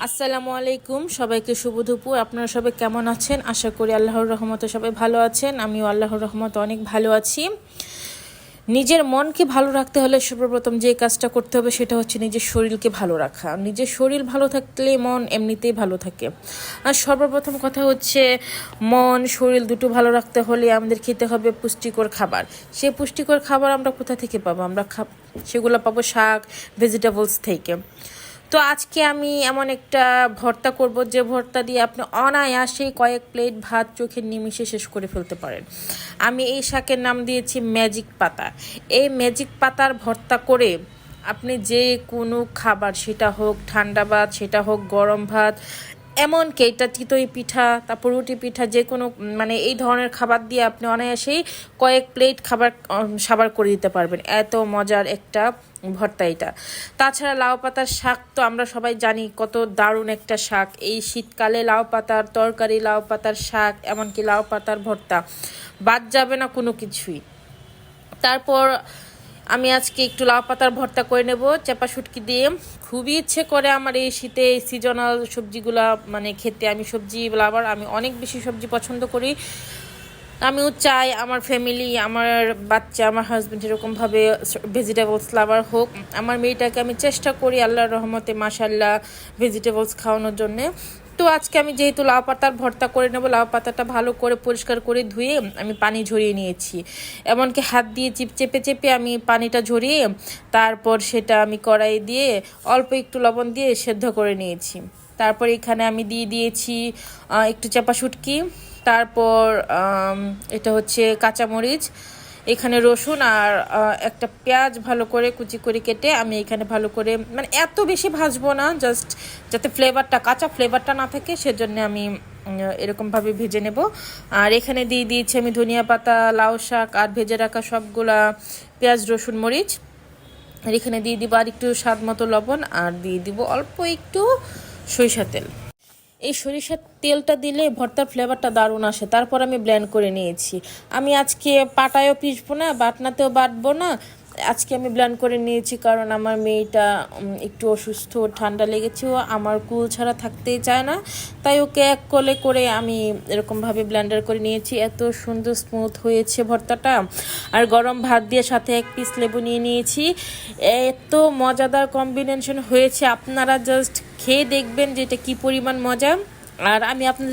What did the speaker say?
আসসালামু আলাইকুম, সবাইকে শুভ দুপুর। আপনারা সবাই কেমন আছেন? আশা করি আল্লাহর রহমতে সবাই ভালো আছেন। আমিও আল্লাহর রহমতে অনেক ভালো আছি। নিজের মনকে ভালো রাখতে হলে সর্বপ্রথম যে কাজটা করতে হবে সেটা হচ্ছে নিজের শরীরকে ভালো রাখা। নিজের শরীর ভালো থাকলে মন এমনিতেই ভালো থাকে। আর সর্বপ্রথম কথা হচ্ছে মন শরীর দুটো ভালো রাখতে হলে আমাদের খেতে হবে পুষ্টিকর খাবার। সেই পুষ্টিকর খাবার আমরা কোথা থেকে পাবো? সেগুলো পাবো শাক, ভেজিটেবলস থেকে। তো আজকে আমি এমন একটা ভর্তা করব যে ভর্তা দিয়ে আপনি অনায়াসেই কয়েক প্লেট ভাত চোখের নিমিষে শেষ করে ফেলতে পারেন। আমি এই শাকের নাম দিয়েছি ম্যাজিক পাতা। এই ম্যাজিক পাতার ভর্তা করে আপনি যে কোনো খাবার, সেটা হোক ঠান্ডা ভাত, সেটা হোক গরম ভাত, এমনকি এটা চিতই পিঠা, তারপর রুটি পিঠা, যে কোনো এই ধরনের খাবার দিয়ে আপনি অনায়াসেই কয়েক প্লেট খাবার সাবার করে দিতে পারবেন। এত মজার একটা ভর্তা এটা। তাছাড়া লাউ পাতার শাক তো আমরা সবাই জানি কত দারুণ একটা শাক। এই শীতকালে লাউ পাতার তরকারি, লাউ পাতার শাক, এমনকি লাউ পাতার ভর্তা বাদ যাবে না কোনো কিছুই। তারপর আমি আজকে একটু লাউ পাতার ভর্তা করে নেব চাপা শুটকি দিয়ে। খুবই ইচ্ছে করে আমার এই শীতে এই সিজনাল সবজিগুলা খেতে। আমি সবজি লাভার, আমি অনেক বেশি সবজি পছন্দ করি। আমিও চাই আমার ফ্যামিলি, আমার বাচ্চা, আমার হাজব্যান্ড এরকমভাবে ভেজিটেবলস লাভার হোক। আমার মেয়েটাকে আমি চেষ্টা করি আল্লাহর রহমতে মাশাল্লাহ ভেজিটেবলস খাওয়ানোর জন্যে। তো আজকে আমি যেহেতু লাউ পাতার ভর্তা করে নেব, লাউ পাতাটা ভালো করে পরিষ্কার করে ধুয়ে আমি পানি ঝরিয়ে নিয়েছি। এমনকি হাত দিয়ে চেপে চেপে আমি পানিটা ঝরিয়ে তারপর সেটা আমি কড়াই দিয়ে অল্প একটু লবণ দিয়ে সেদ্ধ করে নিয়েছি। তারপর এখানে আমি দিয়ে দিয়েছি একটু চাপা শুটকি, তারপর এটা হচ্ছে কাঁচামরিচ, এখানে রসুন আর একটা পেঁয়াজ ভালো করে কুচি করে কেটে আমি এখানে ভালো করে এত বেশি ভাজবো না, জাস্ট যাতে কাঁচা ফ্লেভারটা না থাকে সেজন্য আমি এরকমভাবে ভেজে নেব। আর এখানে দিয়ে দিয়েছি আমি ধনিয়া পাতা, লাউ শাক আর ভেজে রাখা সবগুলা পেঁয়াজ, রসুন, মরিচ। আর এখানে দিয়ে দিব আর একটু স্বাদ মতো লবণ, আর দিয়ে দিব অল্প একটু সরিষার তেল। এই সরিষার তেলটা দিলে ভর্তার ফ্লেভারটা দারুণ আসে। তারপর আমি ব্লেন্ড করে নিয়েছি। আমি আজকে পাটায়ও পিসবো না, বাটনাতেও বাটবো না, আজকে আমি ব্লেন্ড করে নিয়েছি কারণ আমার মেয়েটা একটু অসুস্থ, ঠান্ডা লেগেছে, ও আমার কুল ছাড়া থাকতেই চায় না। তাই ওকে এক কোলে করে আমি এরকমভাবে ব্লেন্ডার করে নিয়েছি। এত সুন্দর স্মুথ হয়েছে ভর্তাটা। আর গরম ভাত দিয়ে সাথে এক পিস লেবু নিয়ে নিয়েছি। এত মজাদার কম্বিনেশন হয়েছে, আপনারা জাস্ট খেয়ে দেখবেন যে এটা কী পরিমাণ মজা। আর আমি আপনাদের